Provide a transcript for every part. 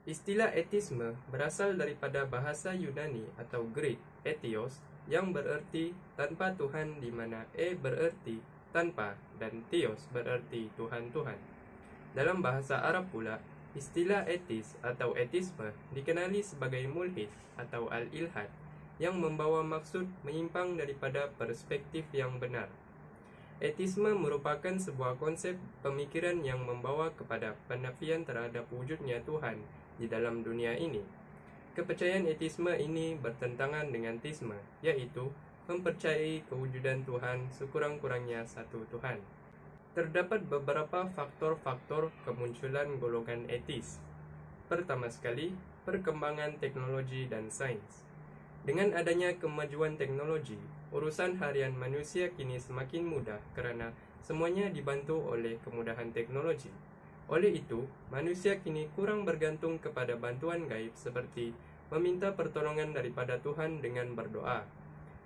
Istilah etisme berasal daripada bahasa Yunani atau Greek etios yang bererti tanpa Tuhan, di mana bererti tanpa dan theos bererti Tuhan-Tuhan. Dalam bahasa Arab pula, istilah etis atau etisme dikenali sebagai mulhid atau al-ilhad yang membawa maksud menyimpang daripada perspektif yang benar. Etisme merupakan sebuah konsep pemikiran yang membawa kepada penafian terhadap wujudnya Tuhan di dalam dunia ini. Kepercayaan etisme ini bertentangan dengan teisme, yaitu mempercayai kewujudan Tuhan sekurang-kurangnya satu Tuhan. Terdapat beberapa faktor-faktor kemunculan golongan etis. Pertama sekali, perkembangan teknologi dan sains. Dengan adanya kemajuan teknologi, urusan harian manusia kini semakin mudah kerana semuanya dibantu oleh kemudahan teknologi. Oleh itu, manusia kini kurang bergantung kepada bantuan gaib seperti meminta pertolongan daripada Tuhan dengan berdoa.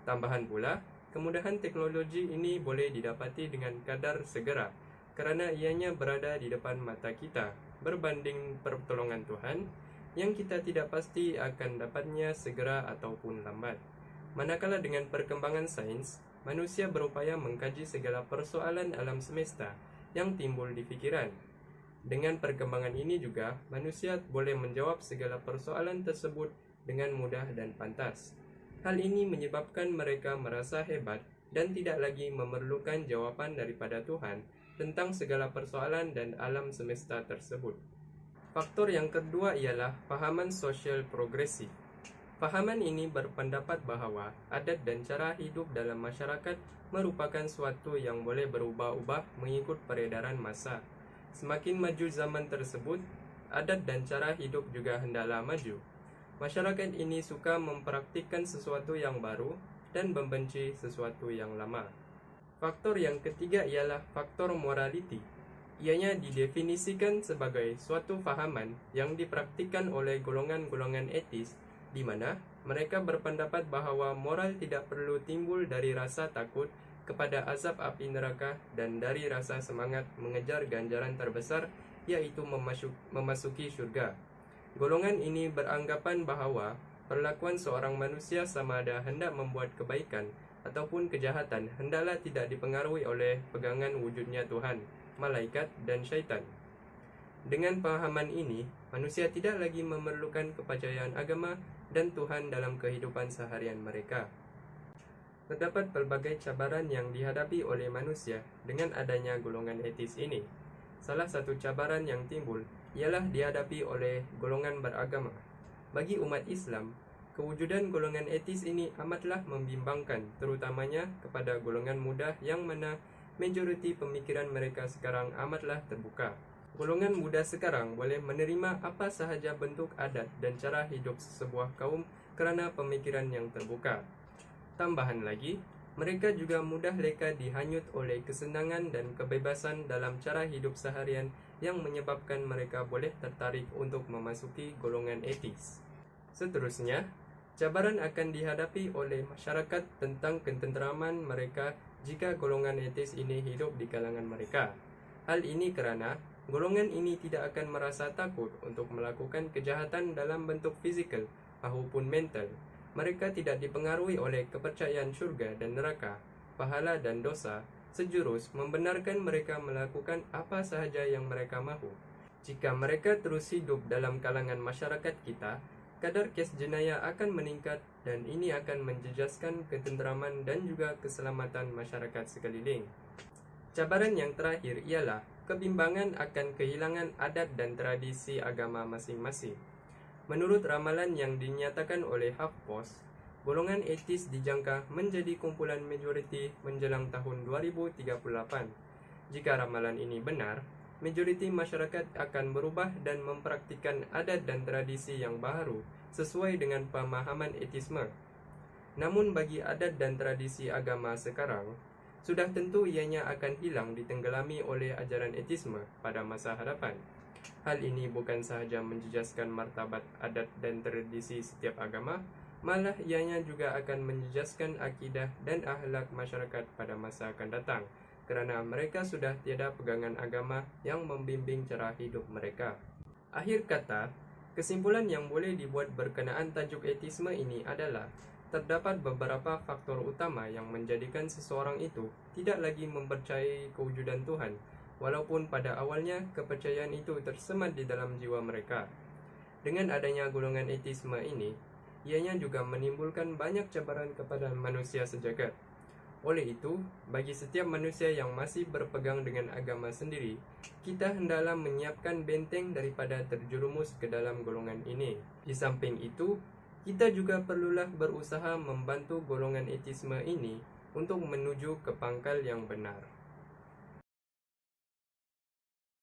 Tambahan pula, kemudahan teknologi ini boleh didapati dengan kadar segera kerana ianya berada di depan mata kita berbanding pertolongan Tuhan yang kita tidak pasti akan dapatnya segera ataupun lambat. Manakala dengan perkembangan sains, manusia berupaya mengkaji segala persoalan alam semesta yang timbul di fikiran. Dengan perkembangan ini juga, manusia boleh menjawab segala persoalan tersebut dengan mudah dan pantas. Hal ini menyebabkan mereka merasa hebat dan tidak lagi memerlukan jawapan daripada Tuhan tentang segala persoalan dan alam semesta tersebut. Faktor yang kedua ialah fahaman sosial progresif. Fahaman ini berpendapat bahawa adat dan cara hidup dalam masyarakat merupakan suatu yang boleh berubah-ubah mengikut peredaran masa. Semakin maju zaman tersebut, adat dan cara hidup juga hendaklah maju. Masyarakat ini suka mempraktikkan sesuatu yang baru dan membenci sesuatu yang lama. Faktor yang ketiga ialah faktor morality. Ianya didefinisikan sebagai suatu fahaman yang dipraktikkan oleh golongan-golongan etis di mana mereka berpendapat bahawa moral tidak perlu timbul dari rasa takut kepada azab api neraka dan dari rasa semangat mengejar ganjaran terbesar, iaitu memasuki syurga. Golongan ini beranggapan bahawa perlakuan seorang manusia sama ada hendak membuat kebaikan ataupun kejahatan hendaklah tidak dipengaruhi oleh pegangan wujudnya Tuhan, malaikat dan syaitan. Dengan pemahaman ini, manusia tidak lagi memerlukan kepercayaan agama dan Tuhan dalam kehidupan seharian mereka. Terdapat pelbagai cabaran yang dihadapi oleh manusia dengan adanya golongan etis ini. Salah satu cabaran yang timbul ialah dihadapi oleh golongan beragama. Bagi umat Islam, kewujudan golongan etis ini amatlah membimbangkan, terutamanya kepada golongan muda yang mana majoriti pemikiran mereka sekarang amatlah terbuka. Golongan muda sekarang boleh menerima apa sahaja bentuk adat dan cara hidup sebuah kaum kerana pemikiran yang terbuka. Tambahan lagi, mereka juga mudah leka dihanyut oleh kesenangan dan kebebasan dalam cara hidup seharian yang menyebabkan mereka boleh tertarik untuk memasuki golongan etis. Seterusnya, cabaran akan dihadapi oleh masyarakat tentang ketenteraman mereka jika golongan etis ini hidup di kalangan mereka. Hal ini kerana golongan ini tidak akan merasa takut untuk melakukan kejahatan dalam bentuk fizikal maupun mental. Mereka tidak dipengaruhi oleh kepercayaan syurga dan neraka, pahala dan dosa, sejurus membenarkan mereka melakukan apa sahaja yang mereka mahu. Jika mereka terus hidup dalam kalangan masyarakat kita, kadar kes jenayah akan meningkat dan ini akan menjejaskan ketenteraman dan juga keselamatan masyarakat sekeliling. Cabaran yang terakhir ialah kebimbangan akan kehilangan adat dan tradisi agama masing-masing. Menurut ramalan yang dinyatakan oleh HuffPost, golongan etis dijangka menjadi kumpulan majoriti menjelang tahun 2038. Jika ramalan ini benar, majoriti masyarakat akan berubah dan mempraktikkan adat dan tradisi yang baharu sesuai dengan pemahaman etisme. Namun bagi adat dan tradisi agama sekarang, sudah tentu ianya akan hilang ditenggelami oleh ajaran etisme pada masa hadapan. Hal ini bukan sahaja menjejaskan martabat adat dan tradisi setiap agama, malah ianya juga akan menjejaskan akidah dan akhlak masyarakat pada masa akan datang, kerana mereka sudah tiada pegangan agama yang membimbing cara hidup mereka. Akhir kata, Kesimpulan yang boleh dibuat berkenaan tajuk etisme ini adalah terdapat beberapa faktor utama yang menjadikan seseorang itu tidak lagi mempercayai kewujudan Tuhan, walaupun pada awalnya kepercayaan itu tersemat di dalam jiwa mereka. Dengan adanya golongan etisme ini, ianya juga menimbulkan banyak cabaran kepada manusia sejagat. Oleh itu, bagi setiap manusia yang masih berpegang dengan agama sendiri, kita hendaklah menyiapkan benteng daripada terjerumus ke dalam golongan ini. Di samping itu, kita juga perlulah berusaha membantu golongan etisme ini untuk menuju ke pangkal yang benar.